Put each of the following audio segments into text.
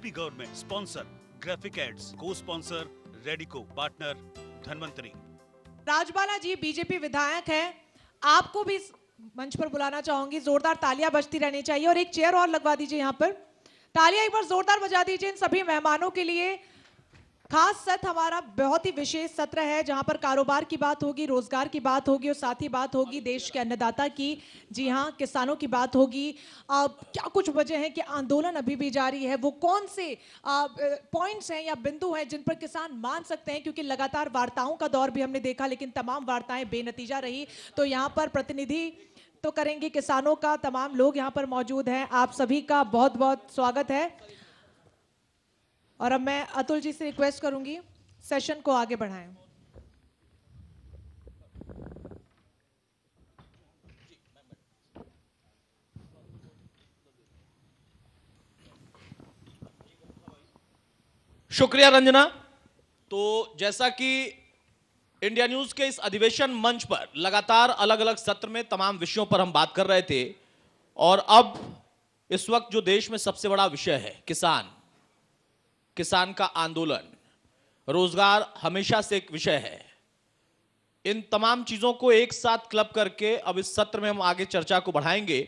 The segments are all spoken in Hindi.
UP government sponsor graphic ads, co sponsor Radico, partner Dhanvantari. Rajbala ji BJP विधायक हैं, आपको भी मंच पर बुलाना चाहूंगी। जोरदार तालियां बजती रहनी चाहिए और एक चेयर और लगवा दीजिए यहाँ पर। तालियां एक बार जोरदार बजा दीजिए इन सभी मेहमानों के लिए। खास सत्र हमारा बहुत ही विशेष सत्र है जहां पर कारोबार की बात होगी, रोजगार की बात होगी और साथ ही बात होगी देश के अन्नदाता की। जी हां, किसानों की बात होगी। क्या कुछ वजह है कि आंदोलन अभी भी जारी है, वो कौन से पॉइंट्स हैं या बिंदु हैं जिन पर किसान मान सकते हैं, क्योंकि लगातार वार्ताओं का दौर भी हमने देखा लेकिन तमाम वार्ताएं बेनतीजा रही। तो यहाँ पर प्रतिनिधि तो करेंगे किसानों का, तमाम लोग यहाँ पर मौजूद हैं। आप सभी का बहुत बहुत स्वागत है और अब मैं अतुल जी से रिक्वेस्ट करूंगी सेशन को आगे बढ़ाएं। शुक्रिया रंजना। तो जैसा कि इंडिया न्यूज के इस अधिवेशन मंच पर लगातार अलग अलग सत्र में तमाम विषयों पर हम बात कर रहे थे और अब इस वक्त जो देश में सबसे बड़ा विषय है किसान का आंदोलन, रोजगार हमेशा से एक विषय है। इन तमाम चीजों को एक साथ क्लब करके अब इस सत्र में हम आगे चर्चा को बढ़ाएंगे।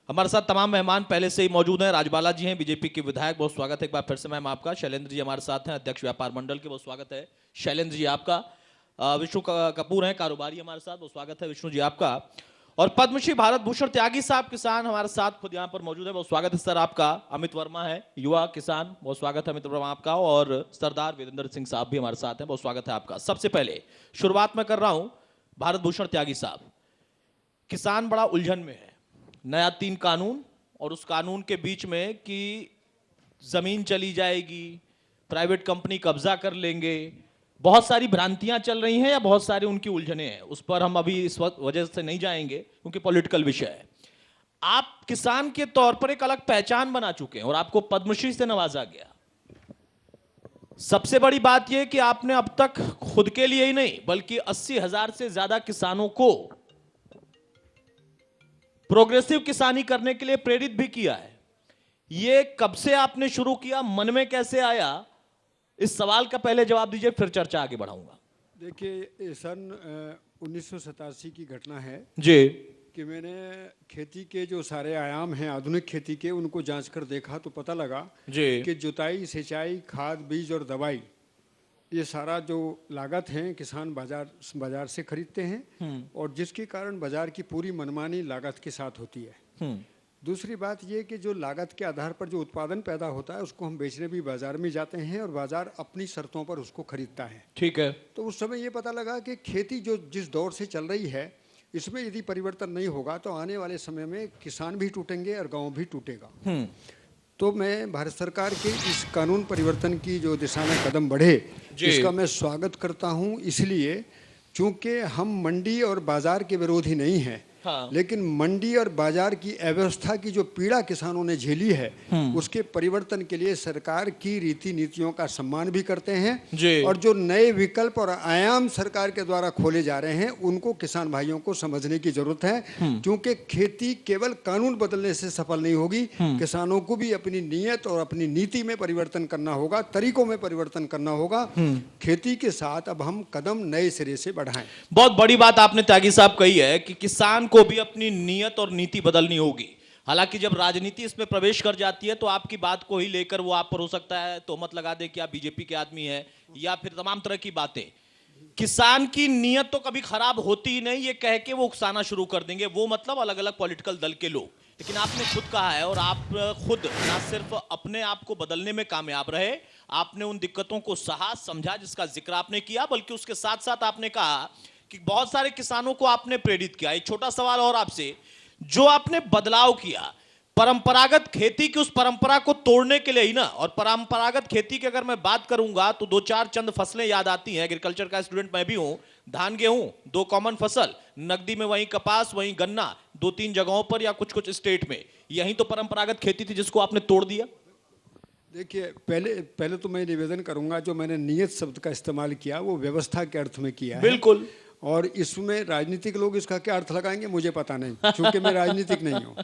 हमारे साथ तमाम मेहमान पहले से ही मौजूद हैं। राजबाला जी हैं, बीजेपी के विधायक, बहुत स्वागत है एक बार फिर से मैम आपका। शैलेंद्र जी हमारे साथ हैं, अध्यक्ष व्यापार मंडल के, बहुत स्वागत है शैलेंद्र जी आपका। विष्णु कपूर हैं, कारोबारी, हमारे साथ, बहुत स्वागत है विष्णु जी आपका। और पद्मश्री भारत भूषण त्यागी साहब किसान हमारे साथ खुद यहां पर मौजूद है, बहुत स्वागत है सर आपका। अमित वर्मा है, युवा किसान, बहुत स्वागत है अमित वर्मा आपका। और सरदार वीरेंद्र सिंह साहब भी हमारे साथ हैं, बहुत स्वागत है आपका। सबसे पहले शुरुआत में कर रहा हूं भारत भूषण त्यागी साहब। किसान बड़ा उलझन में है, नया 3 कानून और उस कानून के बीच में कि जमीन चली जाएगी, प्राइवेट कंपनी कब्जा कर लेंगे, बहुत सारी भ्रांतियां चल रही हैं या बहुत सारी उनकी उलझने हैं, उस पर हम अभी इस वक्त वजह से नहीं जाएंगे क्योंकि पॉलिटिकल विषय है। आप किसान के तौर पर एक अलग पहचान बना चुके हैं और आपको पद्मश्री से नवाजा गया। सबसे बड़ी बात यह कि आपने अब तक खुद के लिए ही नहीं बल्कि 80,000 से ज्यादा किसानों को प्रोग्रेसिव किसानी करने के लिए प्रेरित भी किया है। यह कब से आपने शुरू किया, मन में कैसे आया, इस सवाल का पहले जवाब दीजिए, फिर चर्चा आगे बढ़ाऊंगा। देखिए, सन 1987 की घटना है जी कि मैंने खेती के जो सारे आयाम हैं आधुनिक खेती के, उनको जांच कर देखा तो पता लगा जी कि जुताई, सिंचाई, खाद, बीज और दवाई, ये सारा जो लागत है किसान बाजार से खरीदते हैं और जिसके कारण बाजार की पूरी मनमानी लागत के साथ होती है। दूसरी बात ये कि जो लागत के आधार पर जो उत्पादन पैदा होता है उसको हम बेचने भी बाजार में जाते हैं और बाजार अपनी शर्तों पर उसको खरीदता है। ठीक है। तो उस समय ये पता लगा कि खेती जो जिस दौर से चल रही है इसमें यदि परिवर्तन नहीं होगा तो आने वाले समय में किसान भी टूटेंगे और गांव भी टूटेगा। तो मैं भारत सरकार के इस कानून परिवर्तन की जो दिशा में कदम बढ़े इसका मैं स्वागत करता हूं, इसलिए चूंकि हम मंडी और बाजार के विरोधी नहीं हैं। हाँ। लेकिन मंडी और बाजार की अव्यवस्था की जो पीड़ा किसानों ने झेली है उसके परिवर्तन के लिए सरकार की रीति नीतियों का सम्मान भी करते हैं और जो नए विकल्प और आयाम सरकार के द्वारा खोले जा रहे हैं उनको किसान भाइयों को समझने की जरूरत है, क्योंकि खेती केवल कानून बदलने से सफल नहीं होगी। किसानों को भी अपनी नीयत और अपनी नीति में परिवर्तन करना होगा, तरीकों में परिवर्तन करना होगा। खेती के साथ अब हम कदम नए सिरे से बढ़ाएं। बहुत बड़ी बात आपने त्यागी साहब कही है कि किसान को भी अपनी नीयत और नीति बदलनी होगी। हालांकि जब राजनीति इसमें प्रवेश कर जाती है तो आपकी बात को ही लेकर वो आप पर हो सकता है तोहमत लगा दे कि आप बीजेपी के आदमी हैं या फिर तमाम तरह की बातें। किसान की नीयत तो कभी खराब होती ही नहीं, ये कह के वो उकसाना शुरू कर देंगे, वो मतलब अलग अलग पॉलिटिकल दल के लोग। लेकिन आपने खुद कहा है और आप खुद ना सिर्फ अपने आप को बदलने में कामयाब रहे, आपने उन दिक्कतों को सहा, समझा, जिसका जिक्र आपने किया, बल्कि उसके साथ साथ आपने कहा कि बहुत सारे किसानों को आपने प्रेरित किया। एक छोटा सवाल और आपसे, जो आपने बदलाव किया परंपरागत खेती की, उस परंपरा को तोड़ने के लिए ही ना। और परंपरागत खेती की अगर मैं बात करूंगा तो 2-4 चंद फसलें याद आती हैं। एग्रीकल्चर का स्टूडेंट मैं भी हूं। धान, गेहूं 2 कॉमन फसल, नकदी में वहीं कपास, वहीं गन्ना, 2-3 जगहों पर या कुछ स्टेट में। यही तो परंपरागत खेती थी जिसको आपने तोड़ दिया। देखिए, पहले तो मैं निवेदन करूंगा, जो मैंने नियत शब्द का इस्तेमाल किया वो व्यवस्था के अर्थ में किया है। बिल्कुल। और इसमें राजनीतिक लोग इसका क्या अर्थ लगाएंगे मुझे पता नहीं, क्योंकि मैं राजनीतिक नहीं हूँ।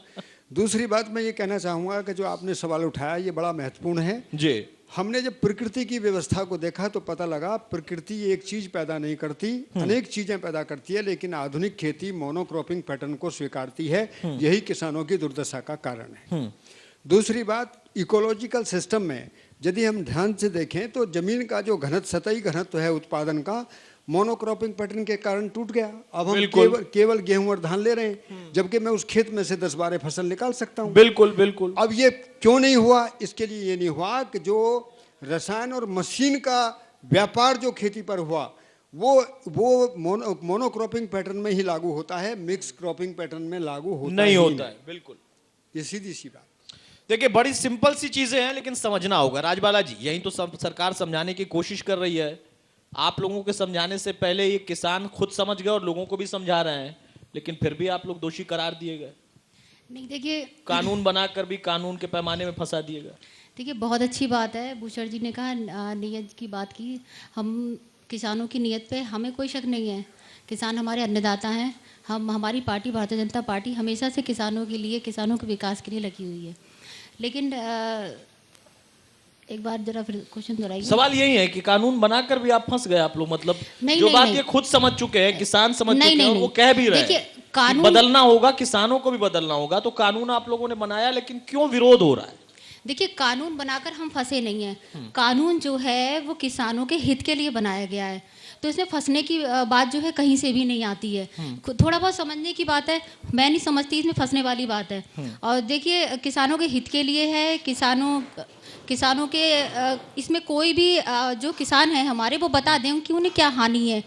दूसरी बात मैं ये कहना चाहूँगा कि जो आपने सवाल उठाया ये बड़ा महत्वपूर्ण है जी। हमने जब प्रकृति की व्यवस्था को देखा तो पता लगा प्रकृति एक चीज पैदा नहीं करती, अनेक चीजें पैदा करती है, लेकिन आधुनिक खेती मोनोक्रॉपिंग पैटर्न को स्वीकारती है। यही किसानों की दुर्दशा का कारण है। दूसरी बात, इकोलॉजिकल सिस्टम में यदि हम ध्यान से देखें तो जमीन का जो सतही घनत्व है उत्पादन का मोनोक्रॉपिंग पैटर्न के कारण टूट गया। अब हम केवल गेहूं और धान ले रहे हैं, जबकि मैं उस खेत में से 10-12 फसल निकाल सकता हूं। बिल्कुल बिल्कुल। अब ये क्यों नहीं हुआ? इसके लिए ये नहीं हुआ कि जो रसायन और मशीन का व्यापार जो खेती पर हुआ वो मोनोक्रॉपिंग पैटर्न में ही लागू होता है, मिक्स क्रॉपिंग पैटर्न में लागू होता नहीं होता है। बिल्कुल, ये सीधी सी बात। देखिए बड़ी सिंपल सी चीजें हैं लेकिन समझना होगा। राजबाला जी, यही तो सरकार समझाने की कोशिश कर रही है। आप लोगों के समझाने से पहले ये किसान खुद समझ गए और लोगों को भी समझा रहे हैं, लेकिन फिर भी आप लोग दोषी करार दिए गए। नहीं देखिए, कानून बनाकर भी कानून के पैमाने में फंसा दिए गए। देखिए बहुत अच्छी बात है, भूषण जी ने कहा नियत की बात की। हम किसानों की नियत पे हमें कोई शक नहीं है। किसान हमारे अन्नदाता हैं। हमारी पार्टी भारतीय जनता पार्टी हमेशा से किसानों के लिए, किसानों के विकास के लिए लगी हुई है। लेकिन एक बार जरा फिर क्वेश्चन दोहराइए। सवाल यही है कि कानून बनाकर भी आप फंस गए आप लोग। मतलब नहीं, जो नहीं, बात नहीं, ये खुद समझ चुके हैं, किसान समझ चुके हैं और वो कह भी रहे हैं देखिए, कि कानून बदलना होगा, किसानों को भी बदलना होगा। तो कानून आप लोगों ने बनाया, लेकिन क्यों विरोध हो रहा है? देखिए, कानून बनाकर हम फंसे नहीं हैं। कानून जो है वो किसानों के हित के लिए बनाया गया है, तो इसमें फंसने की बात जो है कहीं से भी नहीं आती है। थोड़ा बहुत समझने की बात है, मैं नहीं समझती इसमें फंसने वाली बात है। और देखिए, किसानों के हित के लिए है। किसानों के इसमें कोई भी जो किसान है हमारे, वो बता दें कि उन्हें क्या हानि है।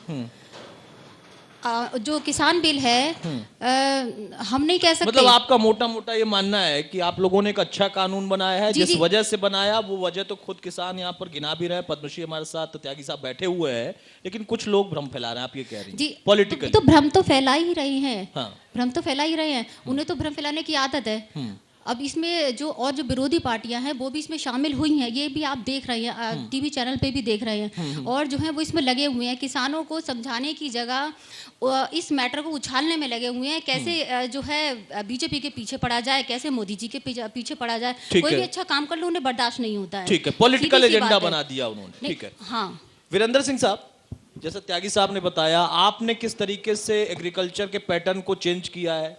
जो किसान बिल है हम नहीं कह सकते। मतलब आपका मोटा मोटा ये मानना है कि आप लोगों ने एक अच्छा कानून बनाया है, जिस वजह से बनाया वो वजह तो खुद किसान यहाँ पर गिना भी रहे हैं। पद्मश्री हमारे साथ त्यागी साहब बैठे हुए हैं, लेकिन कुछ लोग भ्रम फैला रहे हैं, आप ये कह रही हैं। जी, पॉलिटिकल तो भ्रम तो फैला ही रहे हैं। हाँ। भ्रम तो फैला ही रहे हैं। उन्हें तो भ्रम फैलाने की आदत है। अब इसमें जो विरोधी पार्टियां हैं वो भी इसमें शामिल हुई हैं, ये भी आप देख रहे हैं, टीवी चैनल पे भी देख रहे हैं। और जो है वो इसमें लगे हुए हैं, किसानों को समझाने की जगह इस मैटर को उछालने में लगे हुए हैं। कैसे जो है बीजेपी के पीछे पड़ा जाए, कैसे मोदी जी के पीछे पड़ा जाए। कोई भी अच्छा काम कर लो उन्हें बर्दाश्त नहीं होता है। ठीक है, पॉलिटिकल एजेंडा बना दिया उन्होंने। ठीक है, हाँ। वीरेंद्र सिंह साहब, जैसा त्यागी साहब ने बताया, आपने किस तरीके से एग्रीकल्चर के पैटर्न को चेंज किया है?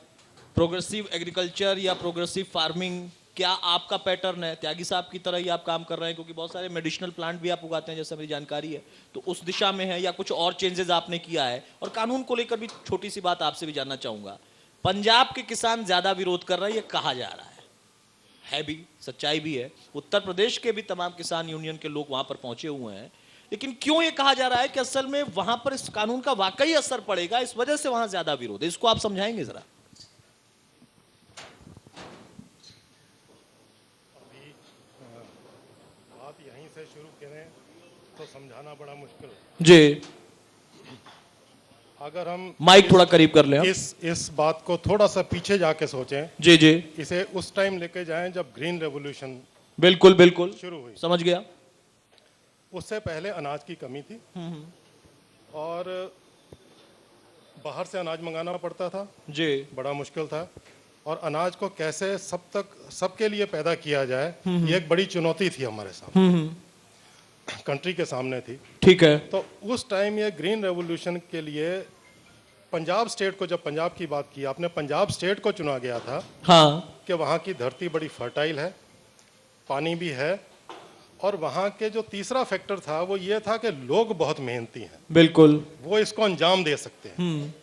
प्रोग्रेसिव एग्रीकल्चर या प्रोग्रेसिव फार्मिंग, क्या आपका पैटर्न है? त्यागी साहब की तरह ही आप काम कर रहे हैं, क्योंकि बहुत सारे मेडिसिनल प्लांट भी आप उगाते हैं जैसा मेरी जानकारी है, तो उस दिशा में है या कुछ और चेंजेस आपने किया है? और कानून को लेकर भी छोटी सी बात आपसे भी जानना चाहूंगा। पंजाब के किसान ज्यादा विरोध कर रहे हैं, ये कहा जा रहा है भी, सच्चाई भी है। उत्तर प्रदेश के भी तमाम किसान यूनियन के लोग वहां पर पहुंचे हुए हैं, लेकिन क्यों ये कहा जा रहा है कि असल में वहां पर इस कानून का वाकई असर पड़ेगा, इस वजह से वहां ज्यादा विरोध है? इसको आप समझाएंगे जरा। शुरू करें तो समझाना बड़ा मुश्किल है जी। अगर हम माइक थोड़ा करीब कर लें, इस बात को थोड़ा सा पीछे जाके सोचें। जी जी। इसे उस टाइम लेके जाएं जब ग्रीन रेवोल्यूशन बिल्कुल बिल्कुल शुरू हुई। समझ गया। उससे पहले अनाज की कमी थी और बाहर से अनाज मंगाना पड़ता था जी, बड़ा मुश्किल था। और अनाज को कैसे सबके लिए पैदा किया जाए, ये एक बड़ी चुनौती थी हमारे सामने, कंट्री के सामने थी। ठीक है। तो उस टाइम ये ग्रीन रेवोल्यूशन के लिए पंजाब स्टेट को, जब पंजाब की बात की आपने, पंजाब स्टेट को चुना गया था। हाँ। कि वहाँ की धरती बड़ी फर्टाइल है, पानी भी है, और वहाँ के जो तीसरा फैक्टर था वो ये था कि लोग बहुत मेहनती हैं। बिल्कुल। वो इसको अंजाम दे सकते हैं।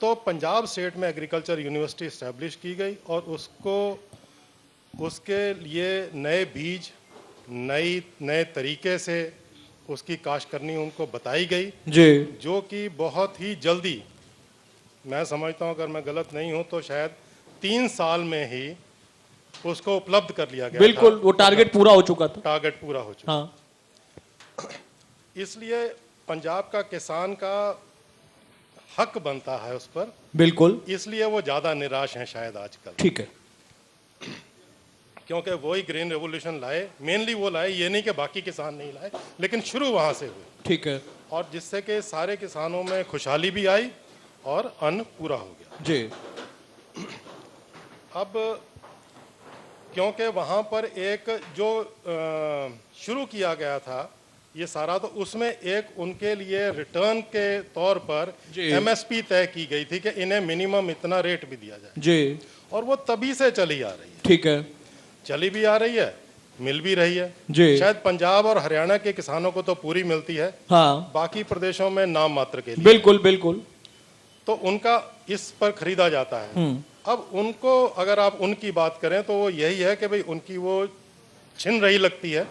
तो पंजाब स्टेट में एग्रीकल्चर यूनिवर्सिटी इस्टेब्लिश की गई और उसके लिए नए बीज, नए तरीके से उसकी काश्त करनी उनको बताई गई जी, जो कि बहुत ही जल्दी, मैं समझता हूं अगर मैं गलत नहीं हूं तो शायद 3 साल में ही उसको उपलब्ध कर लिया गया। बिल्कुल, वो टारगेट पूरा हो चुका था। टारगेट पूरा हो चुका। हाँ। इसलिए पंजाब का किसान का हक बनता है उस पर। बिल्कुल। इसलिए वो ज्यादा निराश हैं शायद आजकल। ठीक है। क्योंकि वो ही ग्रीन रेवोल्यूशन लाए, मेनली वो लाए, ये नहीं कि बाकी किसान नहीं लाए, लेकिन शुरू वहां से हुई। ठीक है। और जिससे कि सारे किसानों में खुशहाली भी आई और अन्न पूरा हो गया। जी। अब क्योंकि वहाँ पर एक जो शुरू किया गया था ये सारा, तो उसमें एक उनके लिए रिटर्न के तौर पर एमएसपी तय की गई थी कि इन्हें मिनिमम इतना रेट भी दिया जाए जी, और वो तभी से चली आ रही है। ठीक है, चली भी आ रही है, मिल भी रही है जी। शायद पंजाब और हरियाणा के किसानों को तो पूरी मिलती है, हाँ, बाकी प्रदेशों में नाम मात्र के लिए। बिल्कुल बिल्कुल। तो उनका इस पर खरीदा जाता है। अब उनको अगर आप उनकी बात करें तो वो यही है कि भाई उनकी वो छिन रही लगती है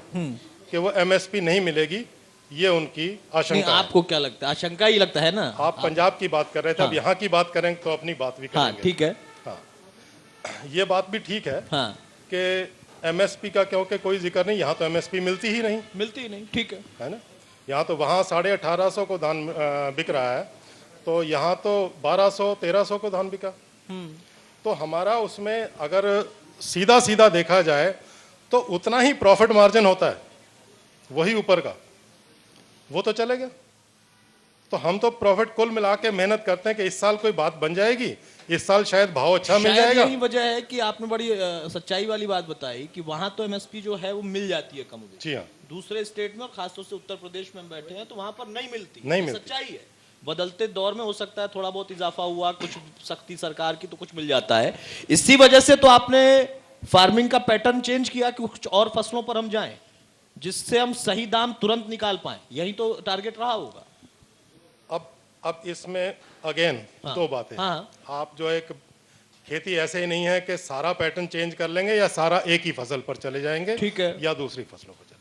कि वो एमएसपी नहीं मिलेगी, ये उनकी आशंका है। आपको क्या लगता है? आशंका ही लगता है ना। आप पंजाब की बात कर रहे थे, अब यहाँ की बात करें तो अपनी बात भी हाँ, करेंगे। ठीक है। हाँ, ये बात भी ठीक है हाँ, कि एमएसपी का क्योंकि कोई जिक्र नहीं, यहाँ तो एमएसपी मिलती ही नहीं, मिलती ही नहीं, ठीक है ना। यहाँ तो वहाँ 1850 को धान बिक रहा है, तो यहाँ तो 1200-1300 को धान बिका। तो हमारा उसमें अगर सीधा सीधा देखा जाए तो उतना ही प्रॉफिट मार्जिन होता है, वही ऊपर का, वो तो चलेगा। तो हम तो प्रॉफिट कुल मिला के मेहनत करते हैं कि इस साल कोई बात बन जाएगी, इस साल शायद भाव अच्छा मिल जाएगा। यही वजह है कि आपने बड़ी सच्चाई वाली बात बताई कि वहां तो एमएसपी जो है वो मिल जाती है कम हो। जी हाँ, दूसरे स्टेट में और खासतौर से उत्तर प्रदेश में हम बैठे हैं तो वहां पर नहीं मिलती। नहीं मिलती। सच्चाई है, बदलते दौर में हो सकता है थोड़ा बहुत इजाफा हुआ, कुछ सख्ती सरकार की तो कुछ मिल जाता है। इसी वजह से तो आपने फार्मिंग का पैटर्न चेंज किया कि कुछ और फसलों पर हम जाएं जिससे हम सही दाम तुरंत निकाल पाए, यही तो टारगेट रहा होगा। अब इसमें अगेन दो बातें। हाँ, आप जो एक खेती ऐसे ही नहीं है कि सारा पैटर्न चेंज कर लेंगे या सारा एक ही फसल पर चले जाएंगे, ठीक है, या दूसरी फसलों पर चले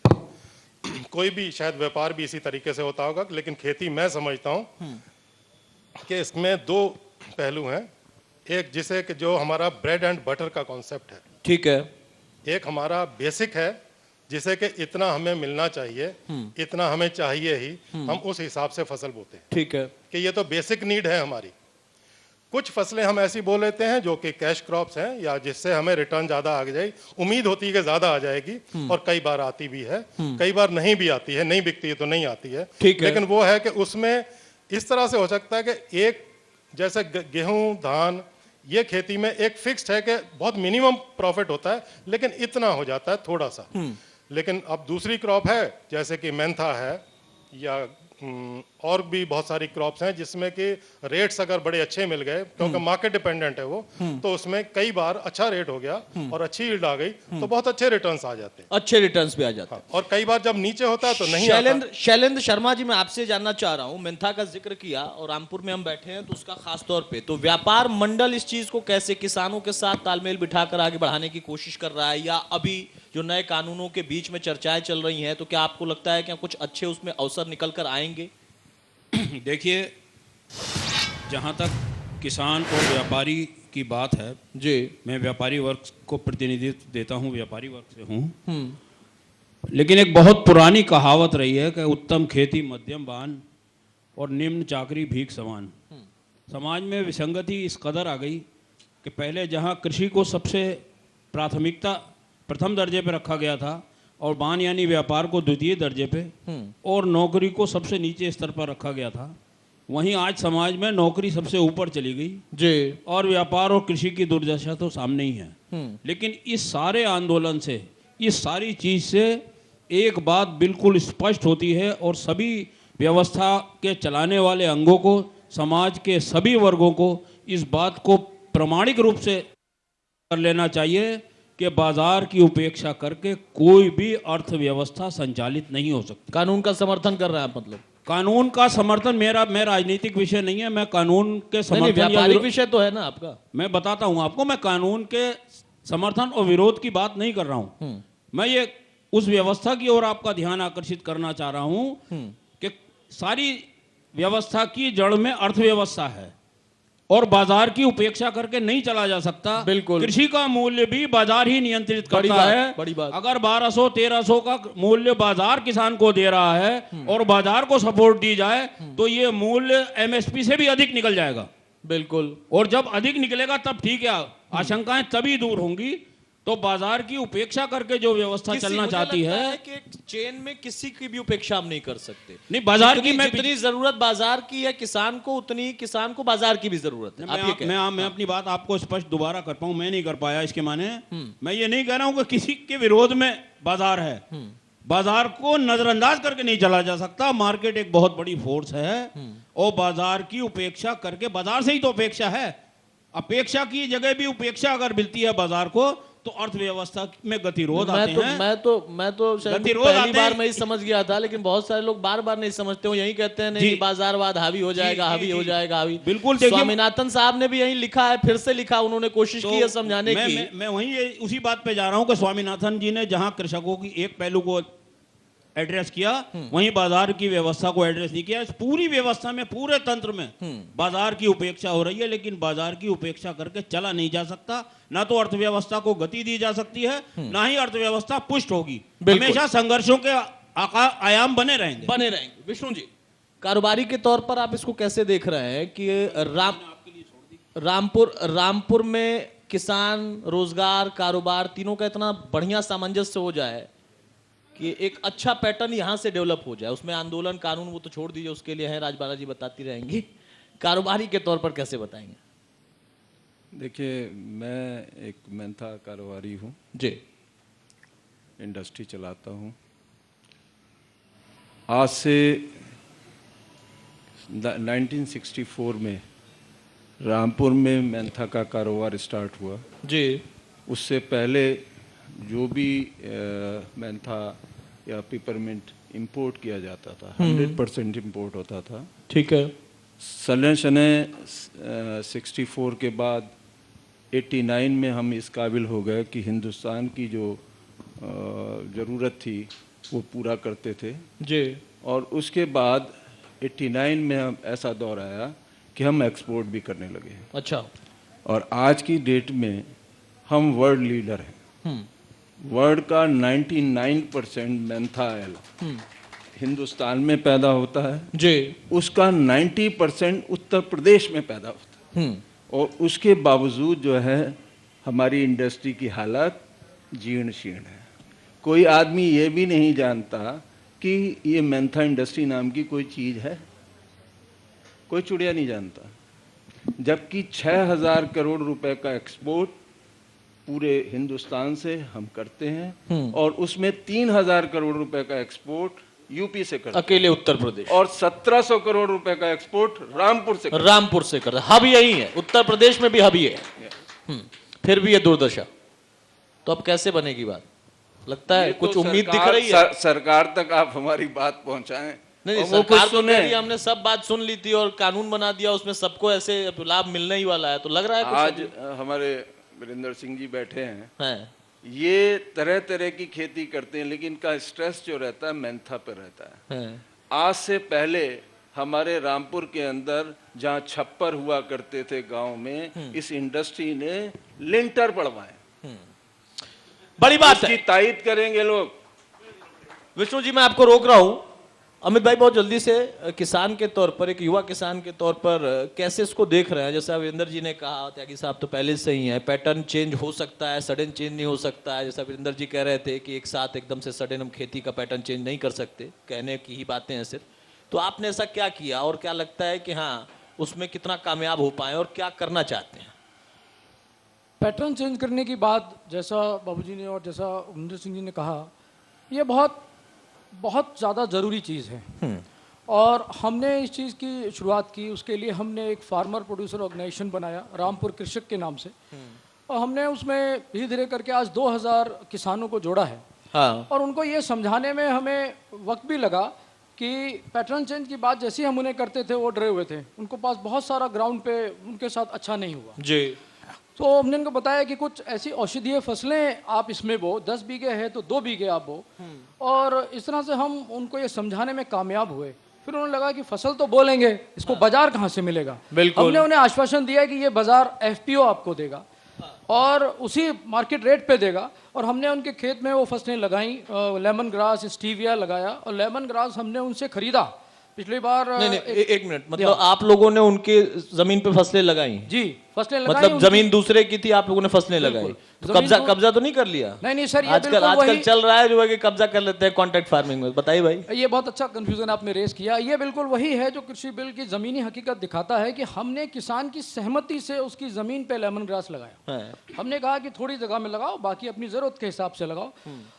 कोई भी शायद व्यापार भी इसी तरीके से होता होगा, लेकिन खेती मैं समझता हूँ कि इसमें दो पहलू हैं। एक जिसे कि जो हमारा ब्रेड एंड बटर का कॉन्सेप्ट है, ठीक है, एक हमारा बेसिक है जिसे कि इतना हमें मिलना चाहिए, इतना हमें चाहिए ही, हम उस हिसाब से फसल बोते हैं, ठीक है, कि ये तो बेसिक नीड है हमारी। कुछ फसलें हम ऐसी बोल लेते हैं जो कि कैश क्रॉप्स हैं या जिससे हमें रिटर्न ज्यादा आ जाए, उम्मीद होती है कि ज्यादा आ जाएगी, और कई बार आती भी है, कई बार नहीं भी आती है, नहीं बिकती है तो नहीं आती है, लेकिन वो है कि उसमें इस तरह से हो सकता है कि एक जैसे गेहूं धान, ये खेती में एक फिक्स्ड है कि बहुत मिनिमम प्रॉफिट होता है, लेकिन इतना हो जाता है थोड़ा सा। लेकिन अब दूसरी क्रॉप है जैसे कि मेंथा है या और भी बहुत सारी क्रॉप्स हैं जिसमें कि रेट्स अगर बड़े अच्छे मिल गए, क्योंकि मार्केट डिपेंडेंट है वो, तो उसमें कई बार अच्छा रेट हो गया और अच्छी यील्ड आ गई तो बहुत अच्छे रिटर्न्स आ जाते हैं, अच्छे रिटर्न्स भी आ जाते हैं। और कई बार जब नीचे होता है तो नहीं आता। शैलेंद्र शर्मा जी, मैं आपसे जानना चाह रहा हूं, मेंथा का जिक्र किया और रामपुर में हम बैठे हैं तो उसका खास तौर पे तो व्यापार मंडल इस चीज को कैसे किसानों के साथ तालमेल बिठाकर आगे बढ़ाने की कोशिश कर रहा है, या अभी जो नए कानूनों के बीच में चर्चाएं चल रही हैं तो क्या आपको लगता है कि कुछ अच्छे उसमें अवसर निकल कर आएंगे? देखिए, जहाँ तक किसान और व्यापारी की बात है जी, मैं व्यापारी वर्ग को प्रतिनिधित्व देता हूँ, व्यापारी वर्ग से हूँ, लेकिन एक बहुत पुरानी कहावत रही है कि उत्तम खेती मध्यम बान और निम्न चाकरी भीख समान। समाज में विसंगति इस कदर आ गई कि पहले जहाँ कृषि को सबसे प्राथमिकता प्रथम दर्जे पर रखा गया था और बान यानी व्यापार को द्वितीय दर्जे पे और नौकरी को सबसे नीचे स्तर पर रखा गया था, वहीं आज समाज में नौकरी सबसे ऊपर चली गई जी, और व्यापार और कृषि की दुर्दशा तो सामने ही है। लेकिन इस सारे आंदोलन से, इस सारी चीज से एक बात बिल्कुल स्पष्ट होती है और सभी व्यवस्था के चलाने वाले अंगों को, समाज के सभी वर्गों को इस बात को प्रामाणिक रूप से कर लेना चाहिए कि बाजार की उपेक्षा करके कोई भी अर्थव्यवस्था संचालित नहीं हो सकती। कानून का समर्थन कर रहे हैं आप? मतलब कानून का समर्थन मैं राजनीतिक विषय नहीं है, मैं कानून के समर्थन व्यापारिक विषय तो है ना आपका। मैं बताता हूं आपको, मैं कानून के समर्थन और विरोध की बात नहीं कर रहा हूं। मैं ये उस व्यवस्था की ओर आपका ध्यान आकर्षित करना चाह रहा हूं कि सारी व्यवस्था की जड़ में अर्थव्यवस्था है और बाजार की उपेक्षा करके नहीं चला जा सकता। बिल्कुल, कृषि का मूल्य भी बाजार ही नियंत्रित करता है। बड़ी बात। अगर 1200-1300 का मूल्य बाजार किसान को दे रहा है और बाजार को सपोर्ट दी जाए तो ये मूल्य एमएसपी से भी अधिक निकल जाएगा। बिल्कुल, और जब अधिक निकलेगा तब ठीक है, आशंकाएं तभी दूर होंगी तो बाजार की उपेक्षा करके जो व्यवस्था चलना मुझे चाहती लगता है कि एक चेन में किसी की भी उपेक्षा हम नहीं कर सकते। नहीं, बाजार की मैं जितनी जरूरत बाजार की है किसान को, उतनी किसान को बाजार की भी जरूरत है। आप ये कह रहे हैं। मैं अपनी बात आपको स्पष्ट दोबारा कर पाऊं, मैं नहीं कर पाया इसके माने। मैं ये नहीं कह रहा हूं कि किसी के विरोध में बाजार है। बाजार को नजरअंदाज करके नहीं चला जा सकता। मार्केट एक बहुत बड़ी फोर्स है और बाजार की उपेक्षा करके, बाजार से ही तो अपेक्षा है, अपेक्षा की जगह भी उपेक्षा अगर मिलती है बाजार को तो अर्थव्यवस्था में गतिरोध आते हैं। मैं तो शायद गतिरोध पहली आते बार हैं। मैं ही समझ गया था, लेकिन बहुत सारे लोग बार बार नहीं समझते हो, यही कहते हैं नहीं बाजारवाद हावी हो जाएगा, हावी हो जाएगा, हावी। बिल्कुल। स्वामीनाथन साहब ने भी यही लिखा है, फिर से लिखा, उन्होंने कोशिश की है समझाने की। मैं वहीं उसी बात पे जा रहा हूं कि स्वामीनाथन जी ने जहां कृषकों की एक पहलू को एड्रेस किया, वहीं बाजार की व्यवस्था को एड्रेस नहीं किया। इस पूरी व्यवस्था में, पूरे तंत्र में बाजार की उपेक्षा हो रही है, लेकिन बाजार की उपेक्षा करके चला नहीं जा सकता। ना तो अर्थव्यवस्था को गति दी जा सकती है, ना ही अर्थव्यवस्था पुष्ट होगी। हमेशा संघर्षों के आयाम बने रहेंगे। विष्णु जी, कारोबारी के तौर पर आप इसको कैसे देख रहे हैं कि रामपुर में किसान, रोजगार, कारोबार तीनों का इतना बढ़िया सामंजस्य हो जाए कि एक अच्छा पैटर्न यहां से डेवलप हो जाए? उसमें आंदोलन, कानून वो तो छोड़ दीजिए, उसके लिए है, राजबाला जी बताती रहेंगी। कारोबारी के तौर पर कैसे बताएंगे? देखिए, मैं एक मेहनता कारोबारी हूँ जी, इंडस्ट्री चलाता हूँ। आज से 1964 में रामपुर में मेहनता का कारोबार स्टार्ट हुआ जी। उससे पहले जो भी मेहनता या पिपरमिंट इंपोर्ट किया जाता था, 100% इंपोर्ट होता था। ठीक है। सने 64 के बाद 89 में हम इस काबिल हो गए कि हिंदुस्तान की जो ज़रूरत थी वो पूरा करते थे जी। और उसके बाद 89 में हम ऐसा दौर आया कि हम एक्सपोर्ट भी करने लगे। अच्छा। और आज की डेट में हम वर्ल्ड लीडर हैं। वर्ल्ड का 99% मेंथा ऑयल हिंदुस्तान में पैदा होता है जी। उसका 90% उत्तर प्रदेश में पैदा होता है। और उसके बावजूद जो है हमारी इंडस्ट्री की हालत जीर्ण शीर्ण है। कोई आदमी ये भी नहीं जानता कि ये मेंथा इंडस्ट्री नाम की कोई चीज़ है, कोई चुड़िया नहीं जानता। जबकि 6000 करोड़ रुपए का एक्सपोर्ट पूरे हिंदुस्तान से हम करते हैं और उसमें 3000 करोड़ रुपए का एक्सपोर्ट यूपी से करते हैं, अकेले उत्तर प्रदेश। और 1700 करोड़ रुपए का एक्सपोर्ट रामपुर से करते हैं। हब यही है, उत्तर प्रदेश में भी हब ही है। फिर भी ये दुर्दशा। तो अब कैसे बनेगी बात? लगता है कुछ उम्मीद दिख रही है? सरकार तक आप हमारी बात पहुंचाएं। नहीं, सरकार तो कह रही है हमने सब बात सुन ली थी और कानून बना दिया, उसमें सबको ऐसे लाभ मिलने ही वाला है। तो लग रहा है आज हमारे वीरेंद्र सिंह जी बैठे हैं, ये तरह तरह की खेती करते हैं, लेकिन इनका स्ट्रेस जो रहता है मेंथा पे रहता है। आज से पहले हमारे रामपुर के अंदर जहाँ छप्पर हुआ करते थे गांव में, इस इंडस्ट्री ने लिंटर पड़वाए। बड़ी बात है, तायद करेंगे लोग। विष्णु जी, मैं आपको रोक रहा हूं। अमित भाई, बहुत जल्दी से किसान के तौर पर, एक युवा किसान के तौर पर कैसे इसको देख रहे हैं? जैसा वीरेंद्र जी ने कहा, त्यागी साहब तो पहले से ही है, पैटर्न चेंज हो सकता है, सडन चेंज नहीं हो सकता है। जैसा वीरेंद्र जी कह रहे थे कि एक साथ एकदम से सडन हम खेती का पैटर्न चेंज नहीं कर सकते, कहने की ही बातें हैं सिर्फ। तो आपने ऐसा क्या किया और क्या लगता है कि हाँ उसमें कितना कामयाब हो पाए और क्या करना चाहते हैं? पैटर्न चेंज करने की बात, जैसा बाबूजी ने और जैसा वीरेंद्र सिंह जी ने कहा, ये बहुत ज़्यादा ज़रूरी चीज़ है। और हमने इस चीज़ की शुरुआत की, उसके लिए हमने एक फार्मर प्रोड्यूसर ऑर्गेनाइजेशन बनाया रामपुर कृषक के नाम से। और हमने उसमें धीरे धीरे करके आज 2000 किसानों को जोड़ा है। हाँ। और उनको ये समझाने में हमें वक्त भी लगा कि पैटर्न चेंज की बात जैसी हम उन्हें करते थे वो डरे हुए थे, उनको पास बहुत सारा ग्राउंड पे उनके साथ अच्छा नहीं हुआ जी। तो हमने उनको बताया कि कुछ ऐसी औषधीय फसलें आप इसमें बो, 10 बीघे है तो 2 बीघे आप बो। और इस तरह से हम उनको ये समझाने में कामयाब हुए। फिर उन्होंने लगा कि फसल तो बोलेंगे, इसको बाजार कहाँ से मिलेगा? बिल्कुल। हमने उन्हें आश्वासन दिया कि ये बाजार FPO आपको देगा और उसी मार्केट रेट पे देगा। और हमने उनके खेत में वो फसलें लगाई, लेमन ग्रास, स्टीविया लगाया। और लेमन ग्रास हमने उनसे खरीदा पिछली बार। नहीं, एक मिनट, मतलब आप लोगों ने उनके जमीन पे फसलें लगाई? जी। फसलें लगाई। मतलब जमीन दूसरे की थी, आप लोगों ने फसलें लगाई, तो कब्जा तो नहीं कर लिया? नहीं सर, ये आजकल चल रहा है जो है कि कब्जा कर लेते हैं कॉन्ट्रैक्ट फार्मिंग में। बताइए भाई। ये बहुत अच्छा कंफ्यूजन आपने रेस किया। ये बिल्कुल वही है जो कृषि बिल की जमीनी हकीकत दिखाता है कि हमने किसान की सहमति से उसकी जमीन पे लेमन ग्रास लगाया। हमने कहा कि थोड़ी जगह में लगाओ, बाकी अपनी जरूरत के हिसाब से लगाओ,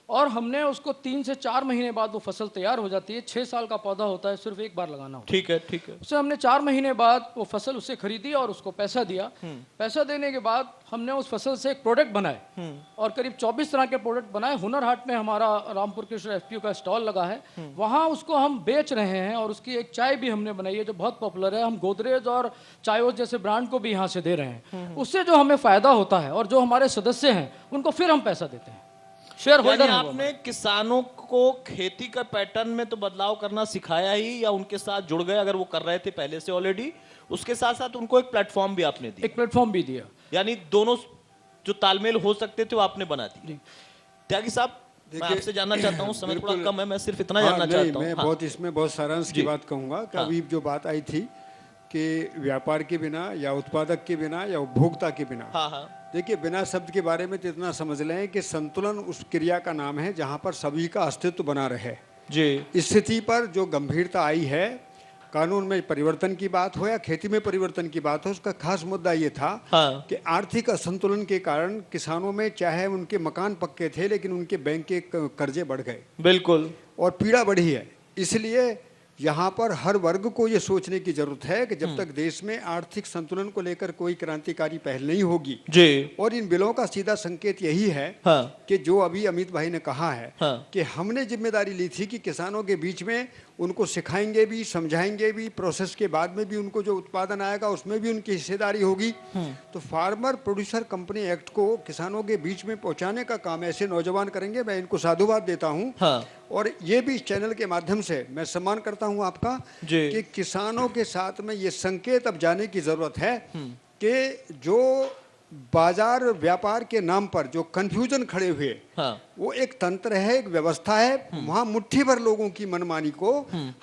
और हमने उसको 3 से 4 महीने बाद वो फसल तैयार हो जाती है। 6 साल का पौधा होता है, सिर्फ एक बार लगाना होता है। ठीक है। उससे हमने 4 महीने बाद वो फसल उससे खरीदी और उसको पैसा दिया। पैसा देने के बाद हमने उस फसल से एक प्रोडक्ट बनाए और करीब 24 तरह के प्रोडक्ट बनाए। हुनर हाट में हमारा रामपुर कृषि एफपीओ का स्टॉल लगा है, वहाँ उसको हम बेच रहे हैं। और उसकी एक चाय भी हमने बनाई है जो बहुत पॉपुलर है। हम गोदरेज और चायोस जैसे ब्रांड को भी यहाँ से दे रहे हैं। उससे जो हमें फायदा होता है और जो हमारे सदस्य हैं उनको फिर हम पैसा देते हैं। शेयर होल्डर आपने किसानों को खेती का पैटर्न में तो बदलाव करना सिखाया ही, या उनके साथ जुड़ गए अगर वो कर रहे थे पहले से ऑलरेडी, उसके साथ साथ उनको एक प्लेटफॉर्म भी आपने दिया? एक प्लेटफॉर्म भी दिया, यानी दोनों जो तालमेल हो सकते थे वो आपने बना दिया। त्यागी साहब, मैं आपसे जानना चाहता हूँ, समय थोड़ा कम है, मैं सिर्फ इतना जानना चाहता हूँ। मैं बहुत इसमें बहुत सारांश की बात कहूंगा कि अभी जो बात आई थी कि व्यापार के बिना या उत्पादक के बिना या उपभोक्ता के बिना, देखिए बिना शब्द के बारे में तो इतना समझ लें कि संतुलन उस क्रिया का नाम है जहां पर सभी का अस्तित्व बना रहे जी। स्थिति पर जो गंभीरता आई है, कानून में परिवर्तन की बात हो या खेती में परिवर्तन की बात हो, उसका खास मुद्दा ये था कि आर्थिक असंतुलन के कारण किसानों में, चाहे उनके मकान पक्के थे लेकिन उनके बैंक के कर्जे बढ़ गए, बिल्कुल, और पीड़ा बढ़ी है। इसलिए यहाँ पर हर वर्ग को ये सोचने की जरूरत है कि जब तक देश में आर्थिक संतुलन को लेकर कोई क्रांतिकारी पहल नहीं होगी जी। और इन बिलों का सीधा संकेत यही है कि जो अभी अमित भाई ने कहा है कि हमने जिम्मेदारी ली थी कि किसानों के बीच में उनको सिखाएंगे भी, समझाएंगे भी, प्रोसेस के बाद में भी उनको जो उत्पादन आएगा उसमें भी उनकी हिस्सेदारी होगी। तो फार्मर प्रोड्यूसर कंपनी एक्ट को किसानों के बीच में पहुंचाने का काम ऐसे नौजवान करेंगे। मैं इनको साधुवाद देता हूं। और ये भी इस चैनल के माध्यम से मैं सम्मान करता हूं आपका कि किसानों के साथ में ये संकेत अब जाने की जरूरत है कि जो बाजार व्यापार के नाम पर जो कंफ्यूजन खड़े हुए, वो एक तंत्र है, एक व्यवस्था है। वहां मुट्ठी भर लोगों की मनमानी को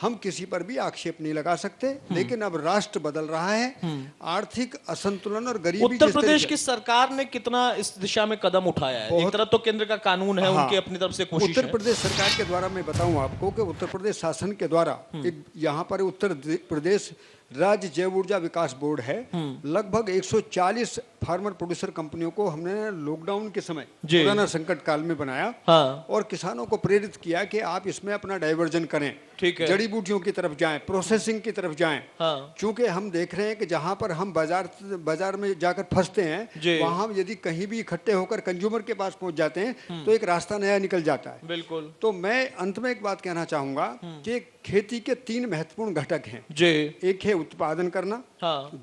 हम किसी पर भी आक्षेप नहीं लगा सकते। लेकिन अब राष्ट्र बदल रहा है, आर्थिक असंतुलन और गरीबी। उत्तर प्रदेश की सरकार ने कितना इस दिशा में कदम उठाया है? एक तरफ तो केंद्र का कानून है, उनकी अपनी तरफ से कोशिश है। उत्तर प्रदेश सरकार के द्वारा मैं बताऊं आपको कि उत्तर प्रदेश शासन के द्वारा यहाँ पर उत्तर प्रदेश राज्य जैव ऊर्जा विकास बोर्ड है। लगभग 140 फार्मर प्रोड्यूसर कंपनियों को हमने लॉकडाउन के समय, कोरोना संकट काल में बनाया और किसानों को प्रेरित किया कि आप इसमें अपना डाइवर्जन करें, जड़ी बूटियों की तरफ जाएं, प्रोसेसिंग की तरफ जाएं। क्योंकि हम देख रहे हैं कि जहां पर हम बाजार में जाकर फंसते हैं, वहां यदि कहीं भी इकट्ठे होकर कंज्यूमर के पास पहुंच जाते हैं तो एक रास्ता नया निकल जाता है। बिल्कुल। तो मैं अंत में एक बात कहना चाहूंगा कि खेती के 3 महत्वपूर्ण घटक हैं। एक है उत्पादन करना,